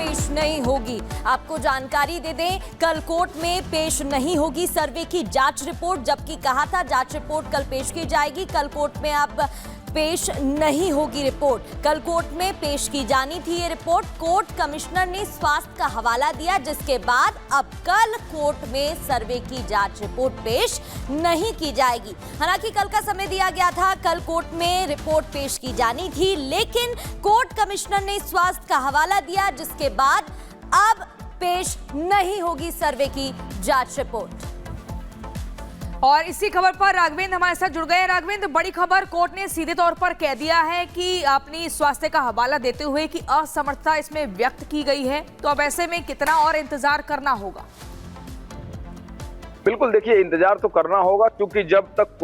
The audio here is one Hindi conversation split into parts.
पेश नहीं होगी। आपको जानकारी दे दें, कल कोर्ट में पेश नहीं होगी सर्वे की जांच रिपोर्ट, जबकि कहा था जांच रिपोर्ट कल पेश की जाएगी। कल कोर्ट में अब पेश नहीं होगी रिपोर्ट। कल कोर्ट में पेश की जानी थी ये रिपोर्ट। कोर्ट कमिश्नर ने स्वास्थ्य का हवाला दिया, जिसके बाद अब कल कोर्ट में सर्वे की जांच रिपोर्ट पेश नहीं की जाएगी। हालांकि कल का समय दिया गया था, कल कोर्ट में रिपोर्ट पेश की जानी थी, लेकिन कोर्ट कमिश्नर ने स्वास्थ्य का हवाला दिया, जिसके बाद अब पेश नहीं होगी सर्वे की जांच रिपोर्ट। और इसी खबर पर राघवेंद्र हमारे साथ जुड़ गए। राघवेंद्र, बड़ी खबर, कोर्ट ने सीधे तौर पर कह दिया है कि अपनी स्वास्थ्य का हवाला देते हुए कि असमर्थता इसमें व्यक्त की गई है, तो अब ऐसे में कितना और इंतजार करना होगा? बिल्कुल, देखिए इंतजार तो करना होगा, क्योंकि जब तक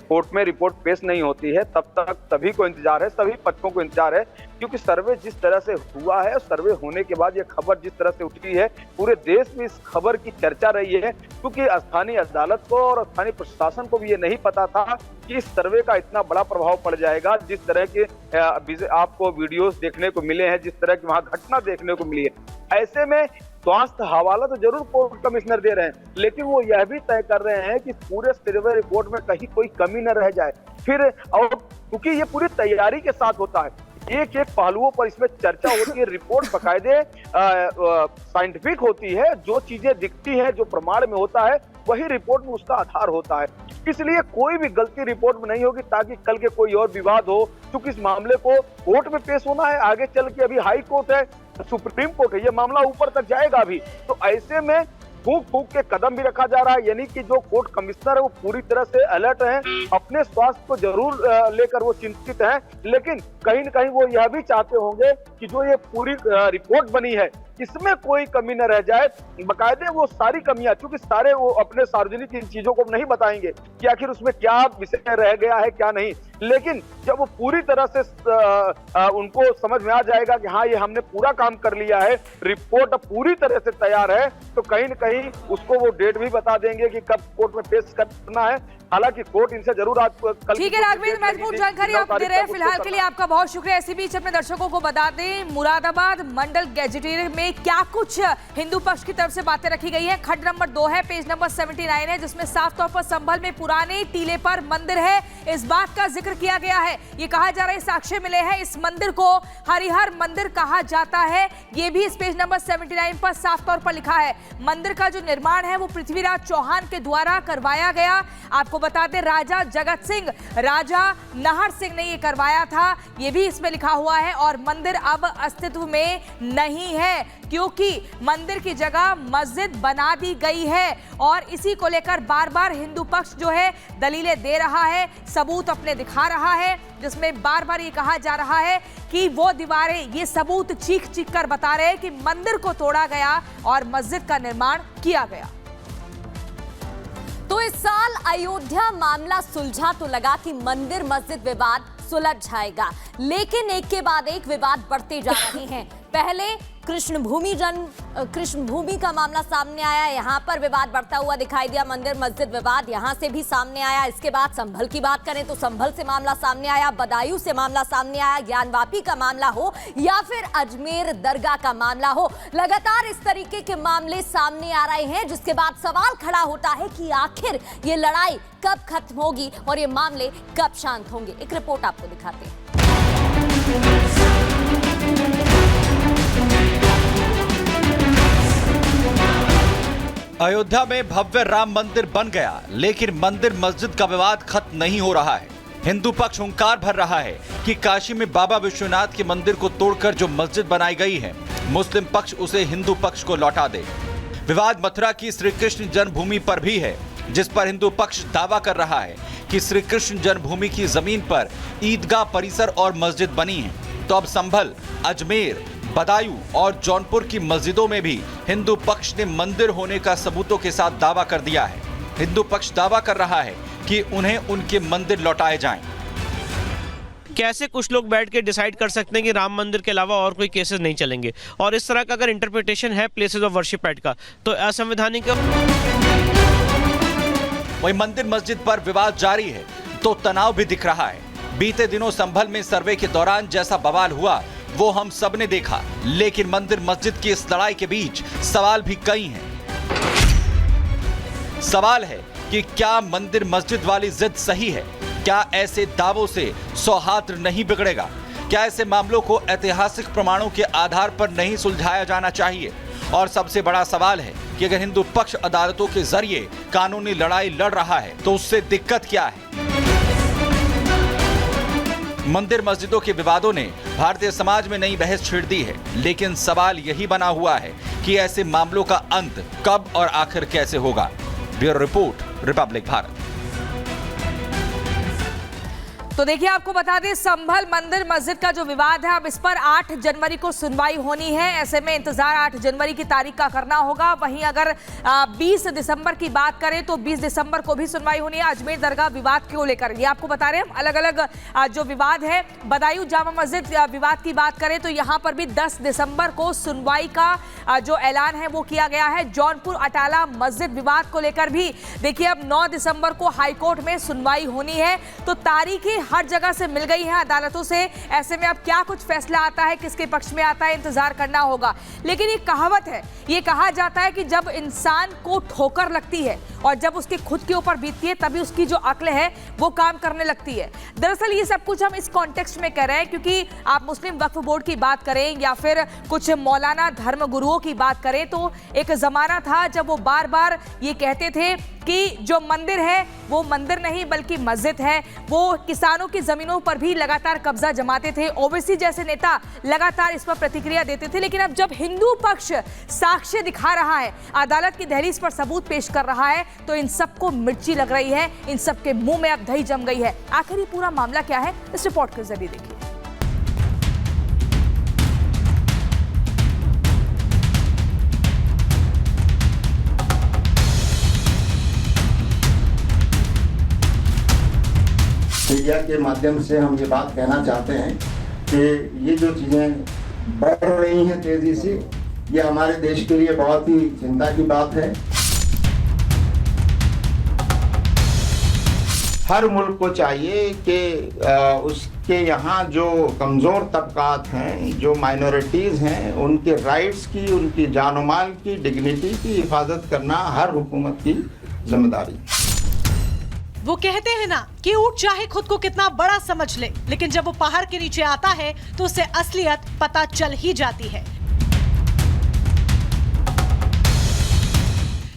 कोर्ट में रिपोर्ट पेश नहीं होती है तब तक सभी को इंतजार है, सभी पक्षों को इंतजार है, क्योंकि सर्वे जिस तरह से हुआ है, सर्वे होने के बाद ये खबर जिस तरह से उठी है, पूरे देश में इस खबर की चर्चा रही है, क्योंकि स्थानीय अदालत को और स्थानीय प्रशासन को भी ये नहीं पता था कि इस सर्वे का इतना बड़ा प्रभाव पड़ जाएगा। जिस तरह के आपको वीडियोस देखने को मिले हैं, जिस तरह की वहां घटना देखने को मिली है, ऐसे में स्वास्थ्य हवाला तो जरूर कोर्ट कमिश्नर दे रहे हैं, लेकिन वो यह भी तय कर रहे हैं कि पूरे सर्वे रिपोर्ट में कहीं कोई कमी न रह जाए। फिर और क्योंकि ये पूरी तैयारी के साथ होता है, एक एक पहलुओं पर इसमें चर्चा होती है, रिपोर्ट बकायदे साइंटिफिक होती है, जो चीजें दिखती हैं, जो प्रमाण में होता है, वही रिपोर्ट में उसका आधार होता है। इसलिए कोई भी गलती रिपोर्ट में नहीं होगी, ताकि कल के कोई और विवाद हो, क्योंकि इस मामले को कोर्ट में पेश होना है, आगे चल के अभी हाई कोर्ट है, सुप्रीम कोर्ट है, ये मामला ऊपर तक जाएगा अभी। तो ऐसे में फूंक फूंक के कदम भी रखा जा रहा है, यानी कि जो कोर्ट कमिश्नर है वो पूरी तरह से अलर्ट हैं, अपने स्वास्थ्य को जरूर लेकर वो चिंतित हैं, लेकिन कहीं न कहीं वो यह भी चाहते होंगे कि जो ये पूरी रिपोर्ट बनी है इसमें कोई कमी न रह जाए। बकायदे वो सारी कमियां, क्योंकि सारे वो अपने सार्वजनिक इन चीजों को नहीं बताएंगे कि आखिर उसमें क्या विषय रह गया है क्या नहीं, लेकिन जब वो पूरी तरह से उनको समझ में आ जाएगा कि हाँ ये हमने पूरा काम कर लिया है, रिपोर्ट पूरी तरह से तैयार है, तो कहीं न कहीं उसको वो डेट भी बता देंगे कि कब कोर्ट में पेश करना है। हालांकि कोर्ट इनसे जरूर आज कल। ठीक है राघवेंद्र, महत्वपूर्ण जानकारी आप दे रहे हैं, फिलहाल के लिए आपका बहुत शुक्रिया। इसी बीच अपने दर्शकों को बता दें, मुरादाबाद मंडल गैजेटियर में क्या कुछ हिंदू पक्ष की तरफ से बातें रखी गई है। खंड नंबर 2 है, पेज नंबर 79 है, जिसमें साफ तौर पर संभल में पुराने टीले पर मंदिर है, इस बात का जिक्र किया गया है। ये कहा जा रहा है, साक्ष्य मिले हैं, इस मंदिर को हरिहर मंदिर कहा जाता है, ये भी इस पेज नंबर 79 पर साफ तौर पर लिखा है। मंदिर का जो निर्माण है वो पृथ्वीराज चौहान के द्वारा करवाया गया। आपको बता दें, राजा जगत सिंह, राजा नाहर सिंह ने ये करवाया था, ये भी इसमें लिखा हुआ है। और मंदिर अब अस्तित्व में नहीं है, क्योंकि मंदिर की जगह मस्जिद बना दी गई है। और इसी को लेकर बार बार हिंदू पक्ष जो है दलीलें दे रहा है, सबूत अपने दिखा रहा है, जिसमें बार बार ये कहा जा रहा है कि वो दीवारें, ये सबूत चीख चीख कर बता रहे हैं कि मंदिर को तोड़ा गया और मस्जिद का निर्माण किया गया। तो इस साल अयोध्या मामला सुलझा तो लगा कि मंदिर मस्जिद विवाद सुलझ जाएगा, लेकिन एक के बाद एक विवाद बढ़ते जा रहे हैं। पहले कृष्ण भूमि का मामला सामने आया, यहाँ पर विवाद बढ़ता हुआ दिखाई दिया, मंदिर मस्जिद विवाद यहाँ से भी सामने आया। इसके बाद संभल की बात करें तो संभल से मामला सामने आया, बदायूं से मामला सामने आया, ज्ञानवापी का मामला हो या फिर अजमेर दरगाह का मामला हो, लगातार इस तरीके के मामले सामने आ रहे हैं, जिसके बाद सवाल खड़ा होता है कि आखिर ये लड़ाई कब खत्म होगी और ये मामले कब शांत होंगे। एक रिपोर्ट आपको दिखाते हैं। अयोध्या में भव्य राम मंदिर बन गया, लेकिन मंदिर मस्जिद का विवाद खत्म नहीं हो रहा है। हिंदू पक्ष हुंकार भर रहा है कि काशी में बाबा विश्वनाथ के मंदिर को तोड़कर जो मस्जिद बनाई गई है, मुस्लिम पक्ष उसे हिंदू पक्ष को लौटा दे। विवाद मथुरा की श्री कृष्ण जन्मभूमि पर भी है, जिस पर हिंदू पक्ष दावा कर रहा है कि श्री कृष्ण जन्मभूमि की जमीन पर ईदगाह परिसर और मस्जिद बनी है। तो अब संभल, अजमेर, बदायूं और जौनपुर की मस्जिदों में भी हिंदू पक्ष ने मंदिर होने का सबूतों के साथ दावा कर दिया है। हिंदू पक्ष दावा कर रहा है कि उन्हें उनके मंदिर लौटाए जाएं। कैसे कुछ लोग बैठ के डिसाइड कर सकते हैं कि राम मंदिर के अलावा और कोई केसेस नहीं चलेंगे, और इस तरह का अगर इंटरप्रिटेशन है प्लेसेस ऑफ वर्शिप एक्ट का तो असंवैधानिक। वहीं मंदिर मस्जिद पर विवाद जारी है तो तनाव भी दिख रहा है। बीते दिनों संभल में सर्वे के दौरान जैसा बवाल हुआ, वो हम सब ने देखा, लेकिन मंदिर मस्जिद की इस लड़ाई के बीच सवाल भी कई हैं। सवाल है कि क्या मंदिर मस्जिद वाली जिद सही है? क्या ऐसे दावों से सौहार्द नहीं बिगड़ेगा? क्या ऐसे मामलों को ऐतिहासिक प्रमाणों के आधार पर नहीं सुलझाया जाना चाहिए? और सबसे बड़ा सवाल है कि अगर हिंदू पक्ष अदालतों के जरिए कानूनी लड़ाई लड़ रहा है तो उससे दिक्कत क्या है? मंदिर मस्जिदों के विवादों ने भारतीय समाज में नई बहस छेड़ दी है, लेकिन सवाल यही बना हुआ है कि ऐसे मामलों का अंत कब और आखिर कैसे होगा। Bureau report, Republic Bharat. तो देखिए, आपको बता दें, संभल मंदिर मस्जिद का जो विवाद है, अब इस पर 8 जनवरी को सुनवाई होनी है। ऐसे में इंतजार 8 जनवरी की तारीख का करना होगा। वहीं अगर 20 दिसंबर की बात करें तो 20 दिसंबर को भी सुनवाई होनी है अजमेर दरगाह विवाद को लेकर। ये आपको बता रहे हैं हम, अलग अलग जो विवाद है, बदायूं जामा मस्जिद विवाद की बात करें तो यहाँ पर भी 10 दिसंबर को सुनवाई का जो ऐलान है वो किया गया है। जौनपुर अटाला मस्जिद विवाद को लेकर भी देखिए अब 9 दिसंबर को हाईकोर्ट में सुनवाई होनी है। तो तारीखें हर जगह से मिल गई है अदालतों से। ऐसे में अब क्या कुछ फैसला आता है, किसके पक्ष में आता है, इंतजार करना होगा। लेकिन एक कहावत है, ये कहा जाता है कि जब इंसान को ठोकर लगती है और जब उसके खुद के ऊपर बीतती है तभी उसकी जो अक्ल है वो काम करने लगती है। दरअसल ये सब कुछ हम इस कॉन्टेक्स्ट में कर रहे हैं क्योंकि आप मुस्लिम वक्फ बोर्ड की बात करें या फिर कुछ मौलाना धर्म गुरुओं की बात करें तो एक जमाना था जब वो बार बार ये कहते थे कि जो मंदिर है वो मंदिर नहीं बल्कि मस्जिद है। वो किसानों की जमीनों पर भी लगातार कब्जा जमाते थे। ओवैसी जैसे नेता लगातार इस पर प्रतिक्रिया देते थे। लेकिन अब जब हिंदू पक्ष साक्ष्य दिखा रहा है, अदालत की दहलीज पर सबूत पेश कर रहा है, तो इन सबको मिर्ची लग रही है, इन सबके मुंह में अब दही जम गई है। आखिर ये पूरा मामला क्या है, इस रिपोर्ट के जरिए देखिए। मीडिया के माध्यम से हम ये बात कहना चाहते हैं कि ये जो चीज़ें बढ़ रही हैं तेजी से, ये हमारे देश के लिए बहुत ही चिंता की बात है। हर मुल्क को चाहिए कि उसके यहाँ जो कमज़ोर तबकात हैं, जो माइनॉरिटीज़ हैं, उनके राइट्स की, उनकी जान और माल की, डिग्निटी की हिफाजत करना हर हुकूमत की जिम्मेदारी। वो कहते हैं ना कि ऊंट चाहे खुद को कितना बड़ा समझ ले, लेकिन जब वो पहाड़ के नीचे आता है तो उसे असलियत पता चल ही जाती है।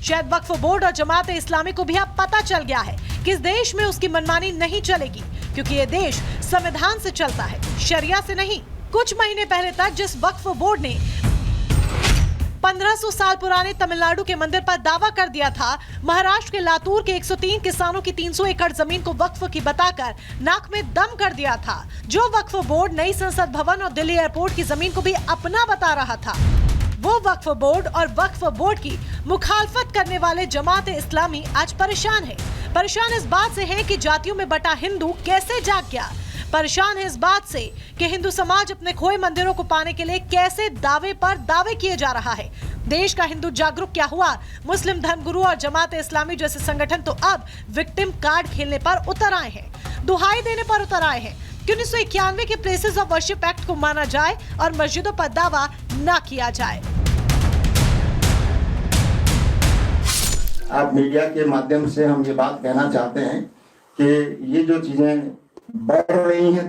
शायद वक्फ बोर्ड और जमात इस्लामी को भी अब पता चल गया है कि इस देश में उसकी मनमानी नहीं चलेगी, क्योंकि ये देश संविधान से चलता है, शरिया से नहीं। कुछ महीने पहले तक जिस वक्फ बोर्ड ने 1500 साल पुराने तमिलनाडु के मंदिर पर दावा कर दिया था, महाराष्ट्र के लातूर के 103 किसानों की 300 एकड़ जमीन को वक्फ की बताकर नाक में दम कर दिया था। जो वक्फ बोर्ड नई संसद भवन और दिल्ली एयरपोर्ट की जमीन को भी अपना बता रहा था, वो वक्फ बोर्ड और वक्फ बोर्ड की मुखालफत करने वाले जमात इस्लामी आज परेशान है। परेशान इस बात से है कि जातियों में बटा हिंदू कैसे जाग गया। परेशान है इस बात से कि हिंदू समाज अपने खोए मंदिरों को पाने के लिए कैसे दावे पर दावे किए जा रहा है। देश का हिंदू जागरूक क्या हुआ? मुस्लिम धर्मगुरु और जमात इस्लामी जैसे संगठन तो अब विक्टिम कार्ड खेलने पर उतर आए हैं, दुहाई देने पर उतर आए हैं कि 1991 के प्लेसेस ऑफ वर्शिप एक्ट को माना जाए और मस्जिदों पर दावा न किया जाए। आप मीडिया के माध्यम से हम ये बात कहना चाहते हैं कि ये जो चीजें बढ़ रही हैं